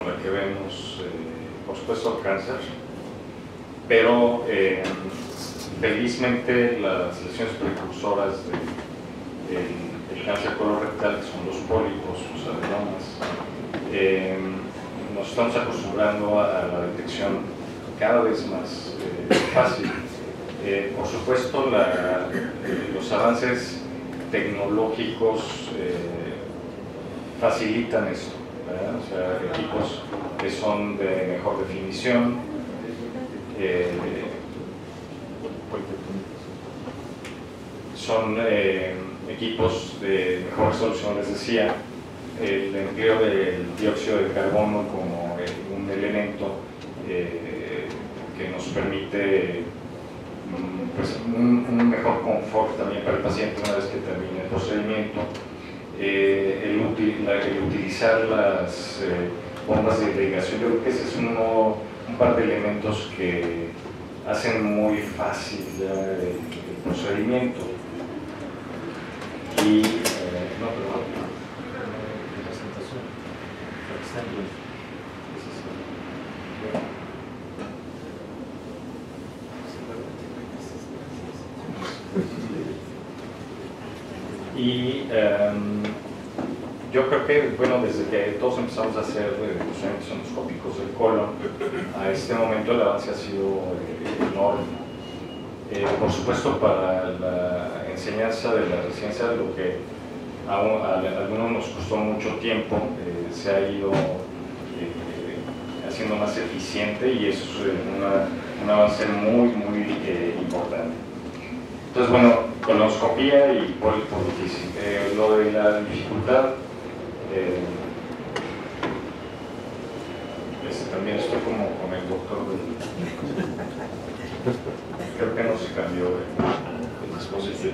la que vemos, por supuesto, cáncer, pero felizmente las lesiones precursoras del cáncer colorectal, que son los pólipos, los adenomas, nos estamos acostumbrando a la detección cada vez más fácil. Por supuesto, los avances tecnológicos facilitan esto, ¿verdad? O sea, equipos que son de mejor definición, son equipos de mejor resolución, les decía, el empleo del dióxido de carbono como un elemento que nos permite pues, un mejor confort también para el paciente una vez que termine el procedimiento, el utilizar las bombas de irrigación. Yo creo que ese es un par de elementos que hacen muy fácil el procedimiento. Y no, perdón. Y yo creo que, bueno, desde que todos empezamos a hacer procedimientos endoscópicos del colon, a este momento el avance ha sido enorme. Por supuesto, para la enseñanza de la residencia, lo que a algunos nos costó mucho tiempo, se ha ido haciendo más eficiente, y eso es un avance muy importante. Entonces, bueno, colonoscopía y polipolititis. Lo de la dificultad, también estoy como con el doctor. Creo que no se cambió el dispositivo.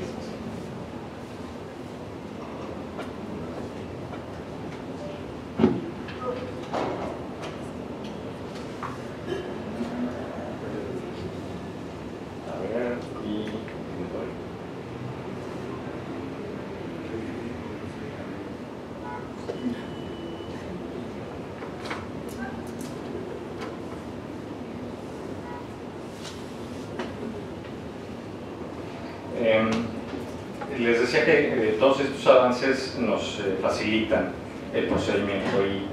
Les decía que todos estos avances nos facilitan el procedimiento y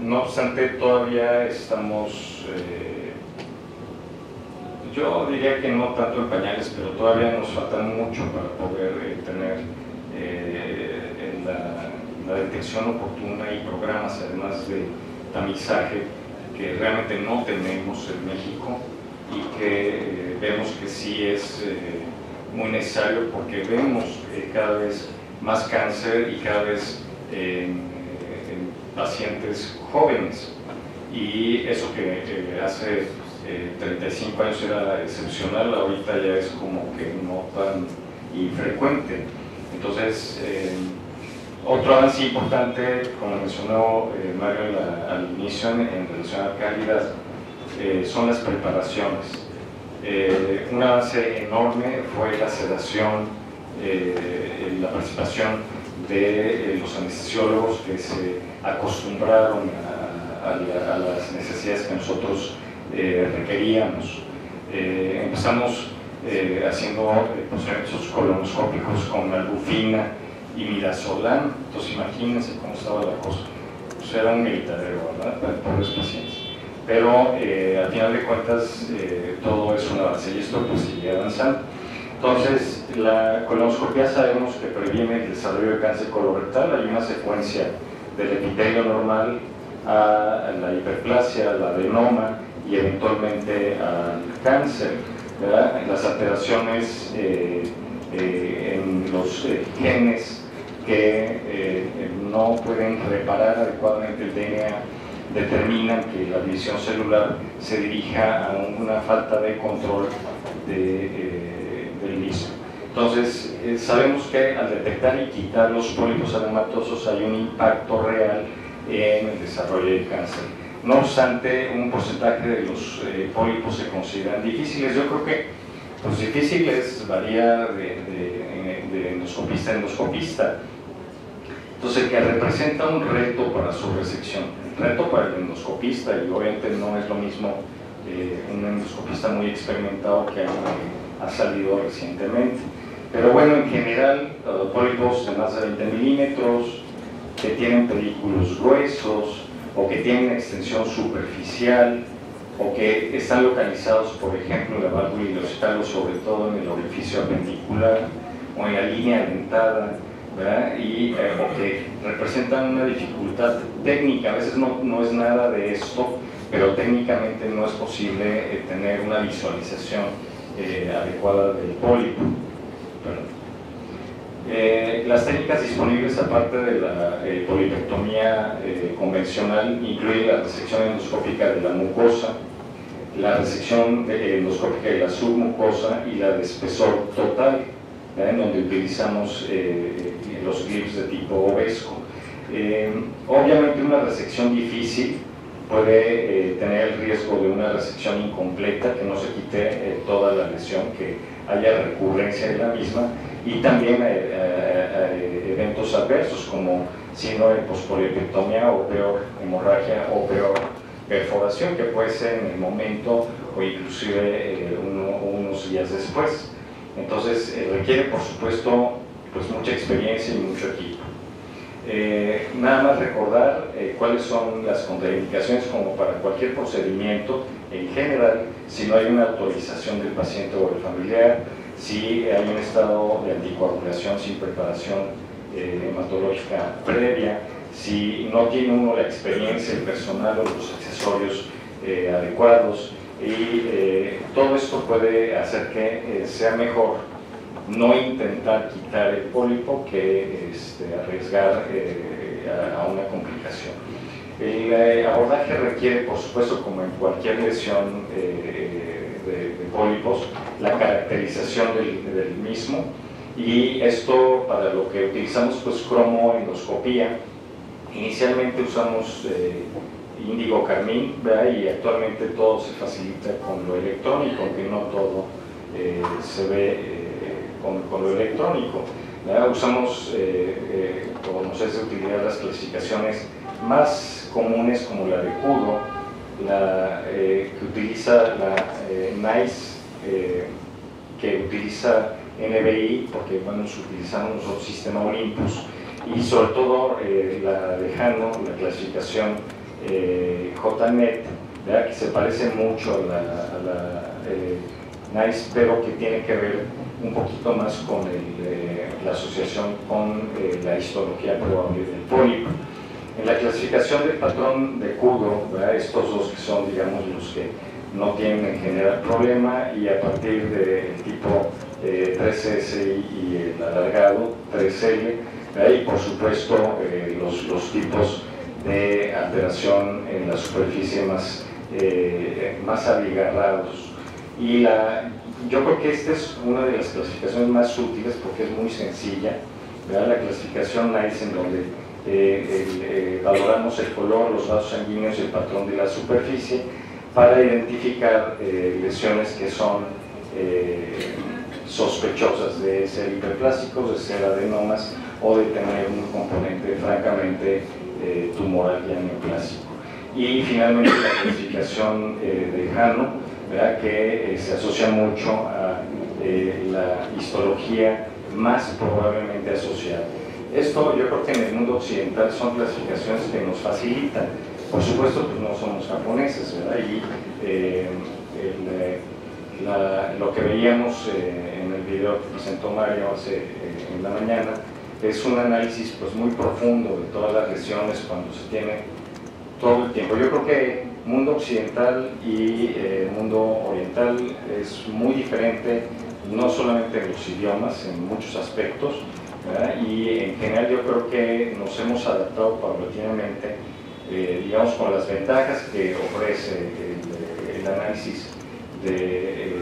no obstante todavía estamos, yo diría que no tanto en pañales, pero todavía nos falta mucho para poder tener la detección oportuna y programas además de tamizaje que realmente no tenemos en México y que vemos que sí es muy necesario, porque vemos cada vez más cáncer y cada vez en pacientes jóvenes, y eso que hace 35 años era excepcional, ahorita ya es como que no tan infrecuente. Entonces, otro avance importante, como mencionó Mario al inicio en relación a calidad, son las preparaciones. Un avance enorme fue la sedación, la participación de los anestesiólogos que se acostumbraron a las necesidades que nosotros requeríamos. Empezamos haciendo procedimientos colonoscópicos con albufina y midazolam. Entonces imagínense cómo estaba la cosa. Pues era un gritadero, ¿verdad?, para pobres pacientes. Pero al final de cuentas todo es un avance y esto pues sigue avanzando. Entonces, la colonoscopia sabemos que previene el desarrollo de cáncer colorectal. Hay una secuencia del epitelio normal a la hiperplasia, al adenoma y eventualmente al cáncer, ¿verdad? Las alteraciones en los genes que no pueden reparar adecuadamente el DNA determinan que la división celular se dirija a una falta de control del mismo. Entonces, sabemos que al detectar y quitar los pólipos adenomatosos hay un impacto real en el desarrollo del cáncer. No obstante, un porcentaje de los pólipos se consideran difíciles. Yo creo que pues, difíciles varía de endoscopista a endoscopista. Entonces, que representa un reto para su resección, reto para el endoscopista, y obviamente no es lo mismo un endoscopista muy experimentado que ha salido recientemente. Pero bueno, en general, pólipos de más de 20 milímetros, que tienen pedículos gruesos, o que tienen extensión superficial, o que están localizados, por ejemplo, en la válvula ileocecal, sobre todo en el orificio apendicular, o en la línea dentada, ¿verdad? O que representan una dificultad técnica. A veces no es nada de esto, pero técnicamente no es posible tener una visualización adecuada del pólipo. Las técnicas disponibles, aparte de la polipectomía convencional, incluyen la resección endoscópica de la mucosa, la resección endoscópica de la submucosa y la de espesor total, en donde utilizamos los clips de tipo Ovesco. Obviamente una resección difícil puede tener el riesgo de una resección incompleta, que no se quite toda la lesión, que haya recurrencia de la misma, y también eventos adversos como síndrome de pospolipectomía, o peor, hemorragia, o peor, perforación, que puede ser en el momento o inclusive unos días después. Entonces requiere, por supuesto, pues mucha experiencia y mucho equipo. Nada más recordar cuáles son las contraindicaciones, como para cualquier procedimiento en general, si no hay una autorización del paciente o del familiar, si hay un estado de anticoagulación sin preparación hematológica previa, si no tiene uno la experiencia, el personal o los accesorios adecuados, y todo esto puede hacer que sea mejor no intentar quitar el pólipo que arriesgar a una complicación. El abordaje requiere, por supuesto, como en cualquier lesión de pólipos, la caracterización del mismo, y esto para lo que utilizamos pues cromoendoscopía. Inicialmente usamos índigo carmín, y actualmente todo se facilita con lo electrónico, aunque no todo se ve con lo electrónico. Usamos, como se hace utilidad, las clasificaciones más comunes, como la de Kudo, que utiliza la NICE, que utiliza NBI, porque bueno, utilizamos nosotros sistema Olympus, y sobre todo la de Hano, la clasificación JNet, ¿verdad? Que se parece mucho a la NICE, pero que tiene que ver un poquito más con la asociación con la histología probable del pólipo. En la clasificación del patrón de Kudo, ¿verdad? Estos dos que son, digamos, los que no tienen en general problema, y a partir del tipo 3S y el alargado 3L, y por supuesto los tipos de alteración en la superficie más abigarrados. Y yo creo que esta es una de las clasificaciones más útiles, porque es muy sencilla, ¿verdad? La clasificación NICE, en donde valoramos el color, los vasos sanguíneos y el patrón de la superficie para identificar lesiones que son sospechosas de ser hiperplásticos, de ser adenomas, o de tener un componente francamente tumoral ya neoplásico. Y finalmente la clasificación de Hano, ¿verdad? Que se asocia mucho a la histología más probablemente asociada. Esto yo creo que en el mundo occidental son clasificaciones que nos facilitan. Por supuesto, pues no somos japoneses, ¿verdad? Y lo que veíamos en el video que presentó Mario en la mañana es un análisis pues muy profundo de todas las lesiones cuando se tiene todo el tiempo. Yo creo que el mundo occidental y el mundo oriental es muy diferente, no solamente en los idiomas, en muchos aspectos, ¿verdad? Y en general yo creo que nos hemos adaptado paulatinamente, digamos, con las ventajas que ofrece el análisis de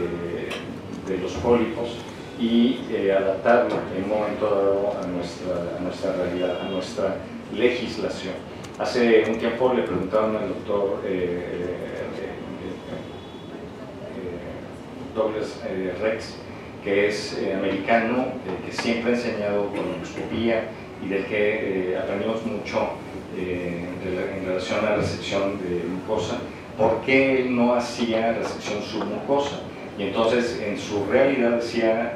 los pólipos, y adaptarlo en un momento dado a nuestra realidad, a nuestra legislación. Hace un tiempo le preguntaron al doctor Douglas Rex, que es americano, que siempre ha enseñado colonoscopía y del que aprendimos mucho en relación a la resección de mucosa, por qué él no hacía resección submucosa. Y entonces en su realidad decía,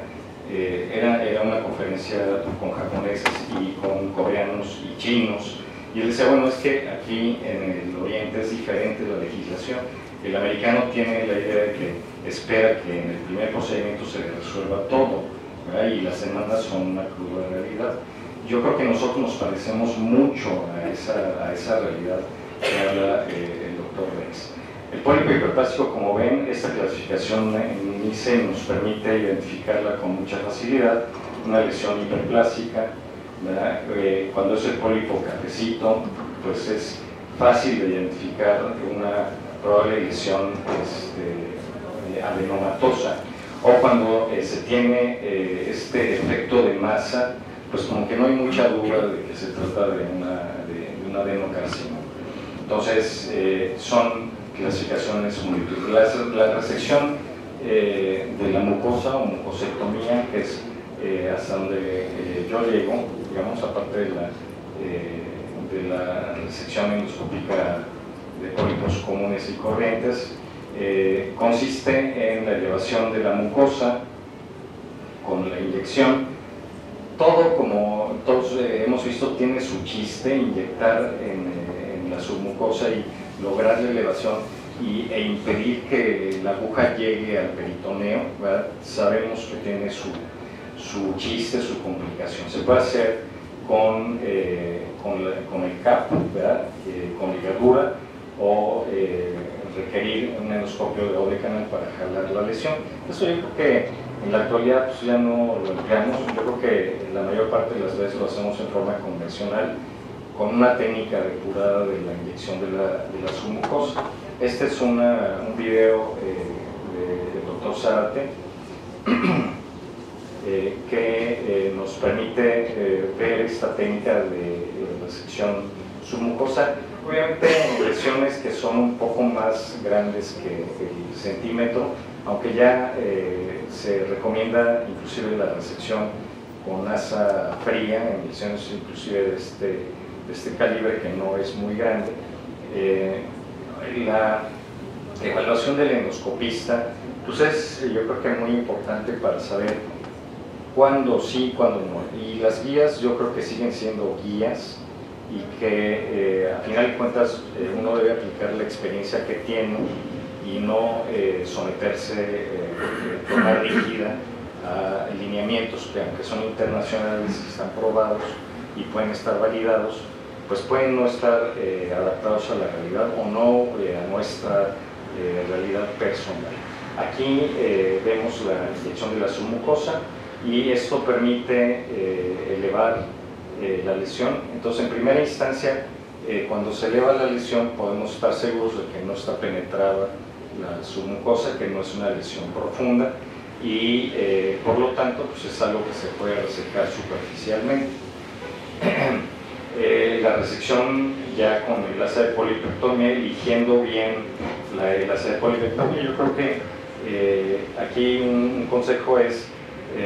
era una conferencia con japoneses y con coreanos y chinos, y él decía, bueno, es que aquí en el oriente es diferente la legislación. El americano tiene la idea de que espera que en el primer procedimiento se le resuelva todo, ¿verdad? Y las demandas son una cruda realidad. Yo creo que nosotros nos parecemos mucho a esa realidad que habla el doctor Rex. El pólipo hiperplástico, como ven, esta clasificación en NICE nos permite identificarla con mucha facilidad, una lesión hiperplástica, ¿verdad? Cuando es el pólipo cafecito, pues es fácil de identificar una probable lesión adenomatosa, o cuando se tiene este efecto de masa, pues como que no hay mucha duda de que se trata de un adenocarcinoma. Entonces son clasificaciones múltiples. La resección de la mucosa o mucosectomía, que es hasta donde yo llego, digamos, aparte de la resección endoscópica de pólipos comunes y corrientes, consiste en la elevación de la mucosa con la inyección. Todo, como todos hemos visto, tiene su chiste: inyectar en la submucosa y lograr la elevación e impedir que la aguja llegue al peritoneo, ¿verdad? Sabemos que tiene su chiste, su complicación. Se puede hacer con el CAP, ¿verdad? Con ligadura, o requerir un endoscopio de doble canal para jalar la lesión. Eso yo creo que en la actualidad pues ya no lo empleamos. Yo creo que la mayor parte de las veces lo hacemos en forma convencional, con una técnica depurada de la inyección de la submucosa. Este es un video del doctor Zárate que nos permite ver esta técnica de resección submucosa. Obviamente en lesiones que son un poco más grandes que el centímetro, aunque ya se recomienda inclusive la resección con asa fría, en lesiones inclusive de este calibre, que no es muy grande. La evaluación del endoscopista pues es, yo creo que muy importante para saber cuándo sí, cuándo no. Y las guías yo creo que siguen siendo guías, y que a final de cuentas uno debe aplicar la experiencia que tiene y no someterse de forma rígida a lineamientos que, aunque son internacionales, están probados y pueden estar validados, pues pueden no estar adaptados a la realidad o no a nuestra realidad personal. Aquí vemos la inyección de la submucosa, y esto permite elevar la lesión. Entonces, en primera instancia, cuando se eleva la lesión, podemos estar seguros de que no está penetrada la submucosa, que no es una lesión profunda, y por lo tanto pues es algo que se puede resecar superficialmente. La resección ya con el asa de polipectomía, eligiendo bien el asa de polipectomía. Yo creo que aquí un consejo es,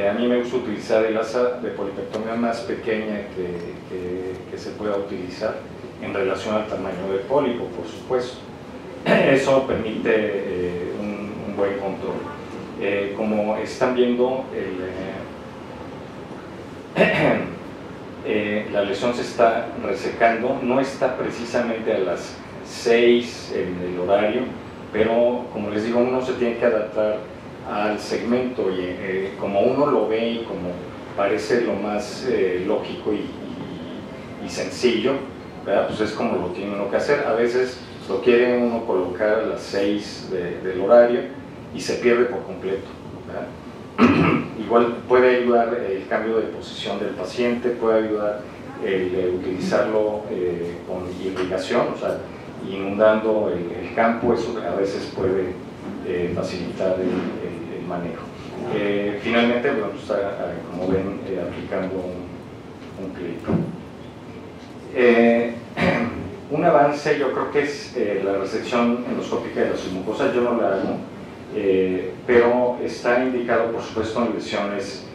a mí me gusta utilizar el asa de polipectomía más pequeña que se pueda utilizar en relación al tamaño del pólipo, por supuesto. Eso permite un buen control. Como están viendo, la lesión se está resecando, no está precisamente a las 6 en el horario, pero como les digo, uno se tiene que adaptar al segmento, y como uno lo ve y como parece lo más lógico y sencillo, ¿verdad? Pues es como lo tiene uno que hacer. A veces lo quiere uno colocar a las 6 del horario y se pierde por completo, ¿verdad? Igual puede ayudar el cambio de posición del paciente, puede ayudar el utilizarlo con irrigación, o sea, inundando el campo. Eso a veces puede facilitar el manejo. Finalmente, bueno, está, como ven, aplicando un clip. Un avance yo creo que es la resección endoscópica de la submucosa. Yo no la hago, pero está indicado, por supuesto, en lesiones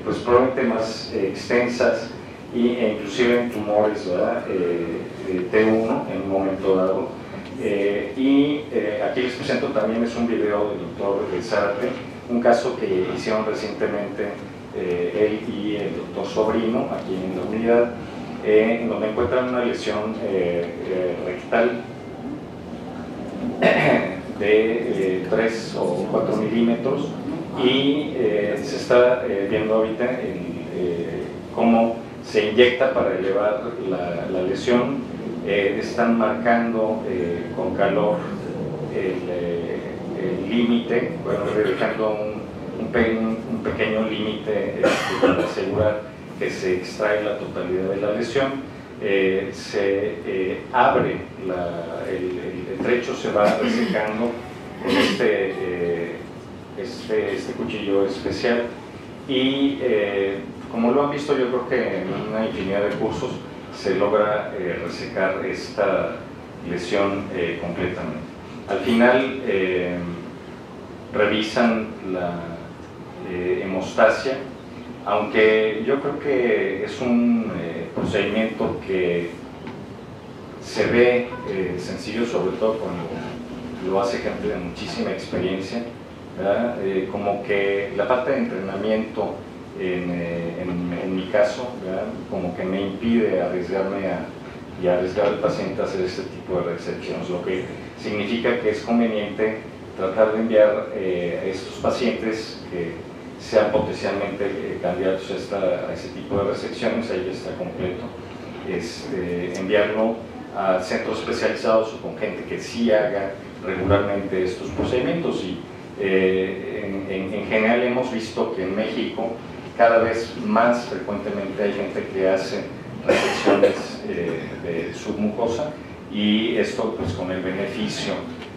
pues probablemente más extensas, e inclusive en tumores, ¿verdad? T1 en un momento dado. Aquí les presento también, es un video del doctor Zárate, un caso que hicieron recientemente él y el doctor Sobrino aquí en la unidad, en donde encuentran una lesión rectal de 3 o 4 milímetros y se está viendo ahorita cómo se inyecta para elevar la lesión. Están marcando con calor el límite, bueno, dejando un pequeño límite para asegurar que se extrae la totalidad de la lesión. Se abre el trecho, se va resecando con este cuchillo especial y como lo han visto, yo creo que en una infinidad de cursos se logra resecar esta lesión completamente. Al final revisan la hemostasia, aunque yo creo que es un procedimiento que se ve sencillo, sobre todo cuando lo hace gente de muchísima experiencia, como que la falta de entrenamiento en mi caso, ¿verdad? Como que me impide arriesgarme y arriesgar al paciente a hacer este tipo de resecciones, lo que significa que es conveniente tratar de enviar a estos pacientes que sean potencialmente candidatos a ese tipo de resecciones, ahí está completo, enviarlo a centros especializados o con gente que sí haga regularmente estos procedimientos. Y en general hemos visto que en México cada vez más frecuentemente hay gente que hace resecciones de submucosa, y esto pues con el beneficio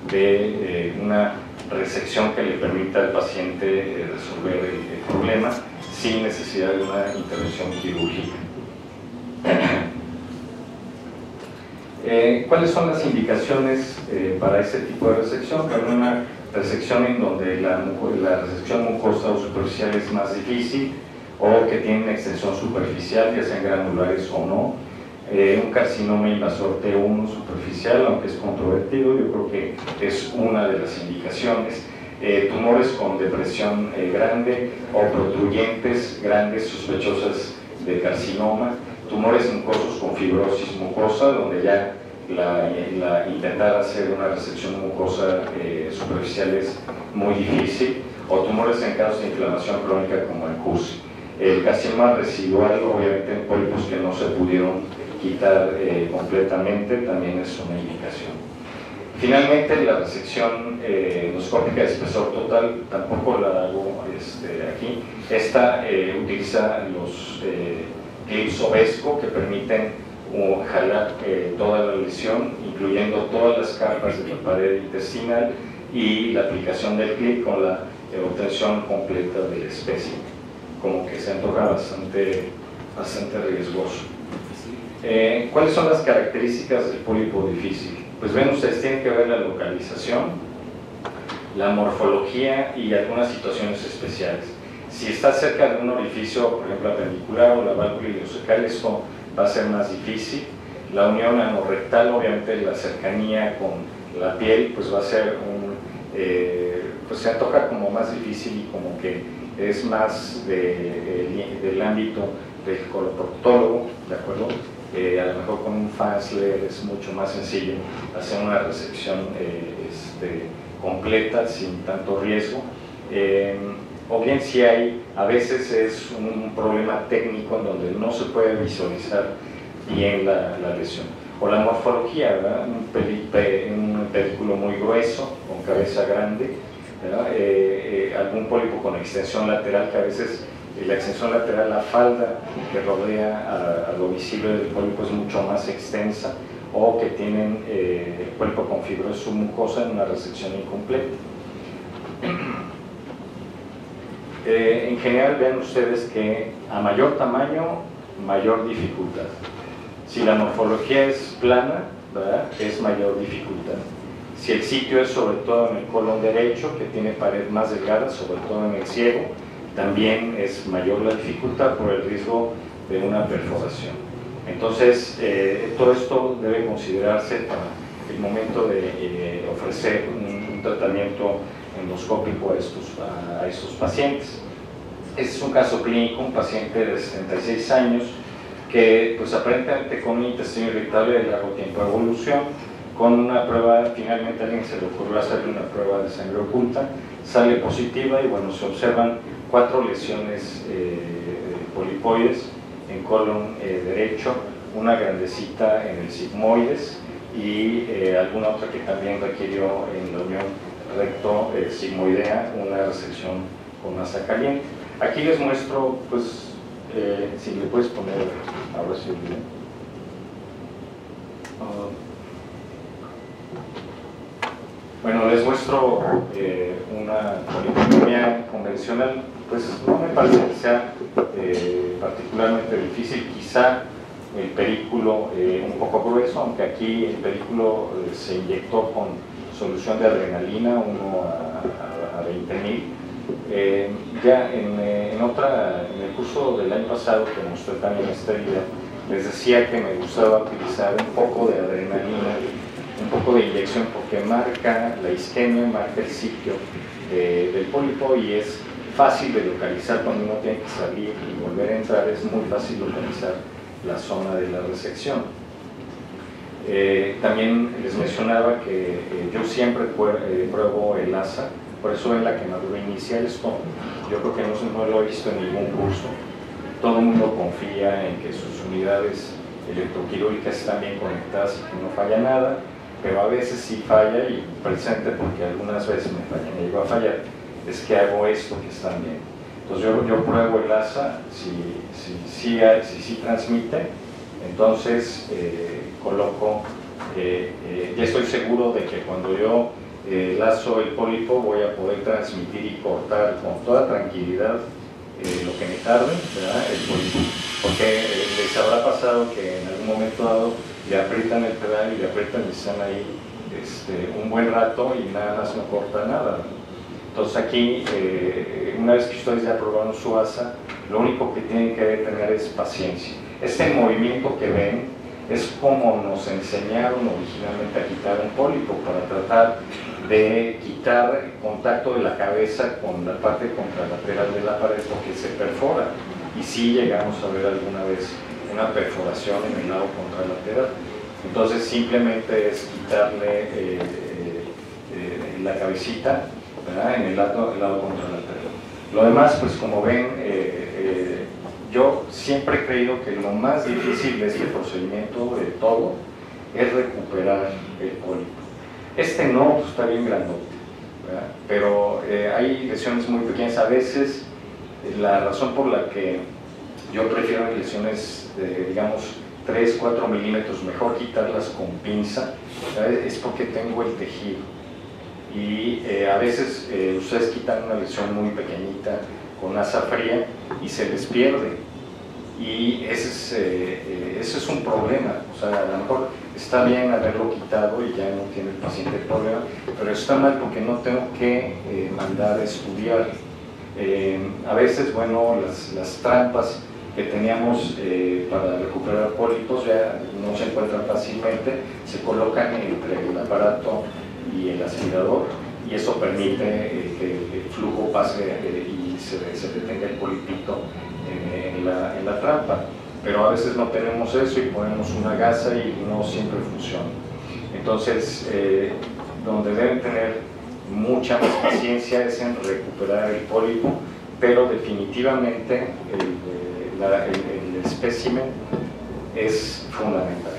de una resección que le permita al paciente resolver el problema sin necesidad de una intervención quirúrgica. ¿Cuáles son las indicaciones para este tipo de resección? Bueno, una resección en donde la resección mucosa o superficial es más difícil, o que tiene una extensión superficial, ya sean granulares o no. Un carcinoma invasor T1 superficial, aunque es controvertido, yo creo que es una de las indicaciones. Tumores con depresión grande o protruyentes grandes sospechosas de carcinoma. Tumores mucosos con fibrosis mucosa, donde ya intentar hacer una resección mucosa superficial es muy difícil. O tumores en casos de inflamación crónica como el CUS. El carcinoma residual, obviamente en pólipos que no se pudieron quitar completamente, también es una indicación. Finalmente, la resección endoscópica de espesor total tampoco la hago aquí. Esta utiliza los clips Ovesco que permiten jalar toda la lesión, incluyendo todas las capas de la pared intestinal, y la aplicación del clip con la obtención completa de la especie, como que se antoja bastante riesgoso. ¿Cuáles son las características del pólipo difícil? Pues ven ustedes, tienen que ver la localización, la morfología y algunas situaciones especiales. Si está cerca de un orificio, por ejemplo apendicular o la válvula ileocecal, esto va a ser más difícil. La unión anorrectal, obviamente la cercanía con la piel, pues va a ser pues se antoja como más difícil y como que es más del ámbito del coloproctólogo, ¿de acuerdo? A lo mejor con un Fassler es mucho más sencillo hacer una resección completa sin tanto riesgo. O bien si hay, a veces es un problema técnico en donde no se puede visualizar bien la lesión. O la morfología, ¿verdad? Un pedículo muy grueso, con cabeza grande, algún pólipo con extensión lateral, que a veces la extensión lateral, la falda que rodea a lo visible del pólipo es mucho más extensa, o que tienen el pólipo con fibrosis submucosa en una resección incompleta. En general, vean ustedes que a mayor tamaño, mayor dificultad. Si la morfología es plana, ¿verdad?, es mayor dificultad. Si el sitio es sobre todo en el colon derecho, que tiene pared más delgada, sobre todo en el ciego, también es mayor la dificultad por el riesgo de una perforación. Entonces, todo esto debe considerarse para el momento de ofrecer un tratamiento endoscópico a estos pacientes. Este es un caso clínico, un paciente de 66 años que pues aparentemente con un intestino irritable de largo tiempo de evolución, con una prueba, finalmente a alguien se le ocurrió hacerle una prueba de sangre oculta, sale positiva y bueno, se observan 4 lesiones polipoides en colon derecho, una grandecita en el sigmoides y alguna otra que también requirió en la unión recto sigmoidea una resección con masa caliente. Aquí les muestro, pues, si le puedes poner ahora sí el video. Bueno, les muestro una polipoidemia convencional, pues no me parece que sea particularmente difícil, quizá el pedículo un poco grueso, aunque aquí el pedículo se inyectó con solución de adrenalina, 1 a 20.000. Ya en el curso del año pasado que mostré también esta idea, les decía que me gustaba utilizar un poco de adrenalina, un poco de inyección, porque marca la isquemia, marca el sitio del pólipo y es fácil de localizar cuando uno tiene que salir y volver a entrar, es muy fácil localizar la zona de la resección. También les mencionaba que yo siempre pruebo el ASA, por eso en la quemadura inicial esto yo creo que no lo he visto en ningún curso. Todo el mundo confía en que sus unidades electroquirúrgicas están bien conectadas y que no falla nada, pero a veces sí falla, y presente porque algunas veces me llegó a fallar, es que hago esto que están bien. Entonces yo pruebo el ASA, si transmite, entonces coloco, ya estoy seguro de que cuando yo lazo el pólipo voy a poder transmitir y cortar con toda tranquilidad lo que me tarde, ¿verdad? El pólipo, porque les habrá pasado que en algún momento dado le aprietan el pedal y le aprietan y están ahí un buen rato y nada más no corta nada. Entonces aquí, una vez que ustedes ya probaron su ASA, lo único que tienen que tener es paciencia. Este movimiento que ven es como nos enseñaron originalmente a quitar un pólipo, para tratar de quitar el contacto de la cabeza con la parte contralateral de la pared, porque se perfora, y sí llegamos a ver alguna vez una perforación en el lado contralateral. Entonces simplemente es quitarle la cabecita, ¿verdad?, en el lado contralateral. Lo demás, pues como ven, yo siempre he creído que lo más difícil de este procedimiento de todo es recuperar el pólipo. No, pues está bien grandote, ¿verdad?, pero hay lesiones muy pequeñas. A veces la razón por la que yo prefiero lesiones de, digamos, 3-4 milímetros, mejor quitarlas con pinza, ¿sabes?, es porque tengo el tejido. Y a veces ustedes quitan una lesión muy pequeñita con asa fría y se les pierde, y ese es un problema. O sea, a lo mejor está bien haberlo quitado y ya no tiene el paciente el problema, pero está mal porque no tengo que mandar a estudiar. A veces, bueno, las trampas que teníamos para recuperar pólipos ya no se encuentran fácilmente, se colocan entre el aparato y el aspirador, y eso permite que el flujo pase y se detenga el polipito en la trampa. Pero a veces no tenemos eso y ponemos una gasa y no siempre funciona. Entonces, donde deben tener mucha más paciencia es en recuperar el pólipo, pero definitivamente el espécimen es fundamental.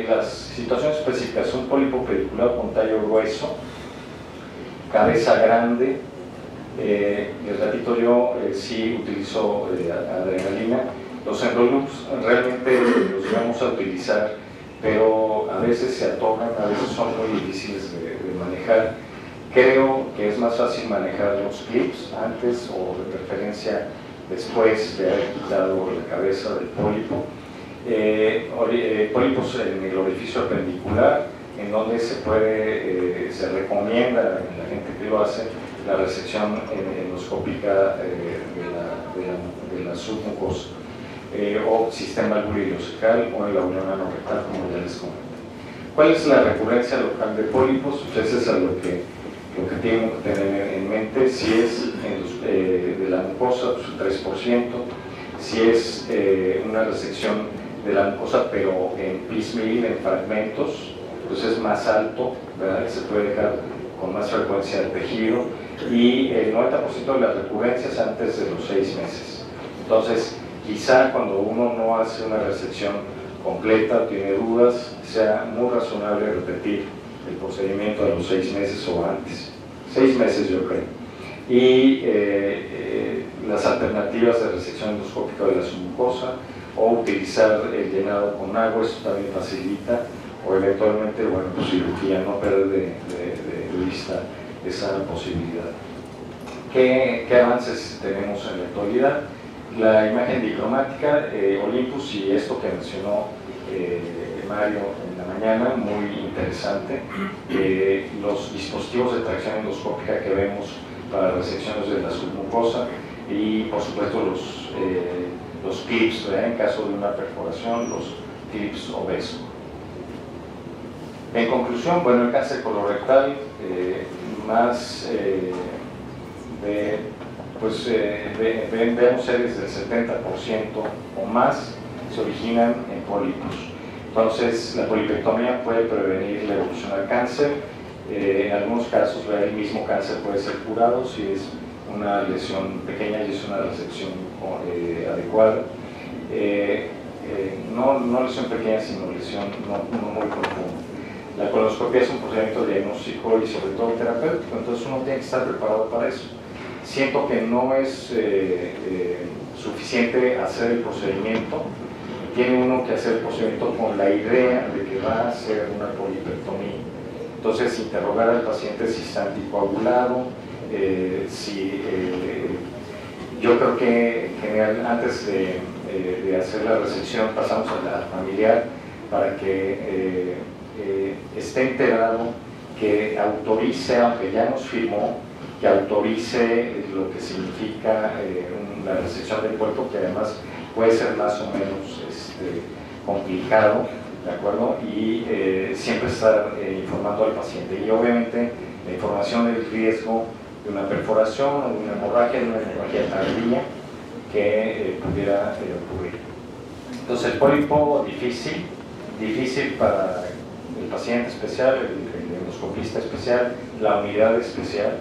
Las situaciones específicas son pólipo pedicular con tallo grueso, cabeza grande. Les repito, yo sí utilizo adrenalina. Los enroloops realmente los vamos a utilizar, pero a veces se atocan, a veces son muy difíciles de manejar. Creo que es más fácil manejar los clips antes, o de preferencia después de haber quitado la cabeza del pólipo. Pólipos en el orificio apendicular, en donde se recomienda, en la gente que lo hace, la resección endoscópica de la submucosa, o sistema alveolo-ileocecal o en la unión anorrectal, como ya les comenté. ¿Cuál es la recurrencia local de pólipos? Pues eso es a lo que tienen que tener en mente. Si es de la mucosa, pues el 3%. Si es una resección de la mucosa, pero en piecemeal, en fragmentos, pues es más alto, ¿verdad? Se puede dejar con más frecuencia el tejido, y el 90% de las recurrencias antes de los 6 meses. Entonces, quizá cuando uno no hace una resección completa, tiene dudas, sea muy razonable repetir el procedimiento a los 6 meses o antes. 6 meses yo creo. Y las alternativas de resección endoscópica de la submucosa, o utilizar el llenado con agua, eso también facilita, o eventualmente, bueno, pues cirugía, no perder de vista esa posibilidad. ¿Qué avances tenemos en la actualidad? La imagen dicromática, Olympus, y esto que mencionó Mario en la mañana, muy interesante. Los dispositivos de tracción endoscópica que vemos para resecciones de la submucosa, y por supuesto los clips, ¿verdad? En caso de una perforación, los clips obesos. En conclusión, bueno, el cáncer colorectal vemos series del 70% o más se originan en pólipos. Entonces, la polipectomía puede prevenir la evolución al cáncer. En algunos casos, el mismo cáncer puede ser curado si es una lesión pequeña y es una resección adecuada. No lesión pequeña, sino lesión no muy profunda. La colonoscopia es un procedimiento diagnóstico y sobre todo terapéutico, entonces uno tiene que estar preparado para eso. Siento que no es suficiente hacer el procedimiento, tiene uno que hacer el procedimiento con la idea de que va a hacer una polipectomía. Entonces, interrogar al paciente si está anticoagulado, yo creo que en general, antes de hacer la resección, pasamos a la familiar para que esté enterado, que autorice, aunque ya nos firmó, que autorice lo que significa la resección del cuerpo, que además puede ser más o menos complicado, ¿de acuerdo? Y siempre estar informando al paciente. Y obviamente la información del riesgo de una perforación o de una hemorragia tardía que pudiera ocurrir. Entonces, el pólipo difícil para el paciente especial, el endoscopista especial, la unidad especial,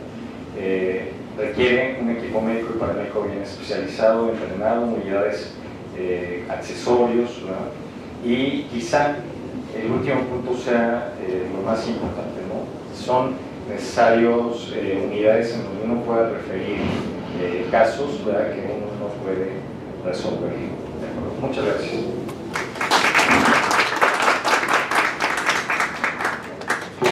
requiere un equipo médico y paramédico bien especializado, entrenado, unidades, accesorios, ¿no? Y quizá el último punto sea lo más importante, ¿no? Son necesarios unidades en donde uno pueda referir casos, ¿verdad?, que uno no puede resolver. Muchas gracias.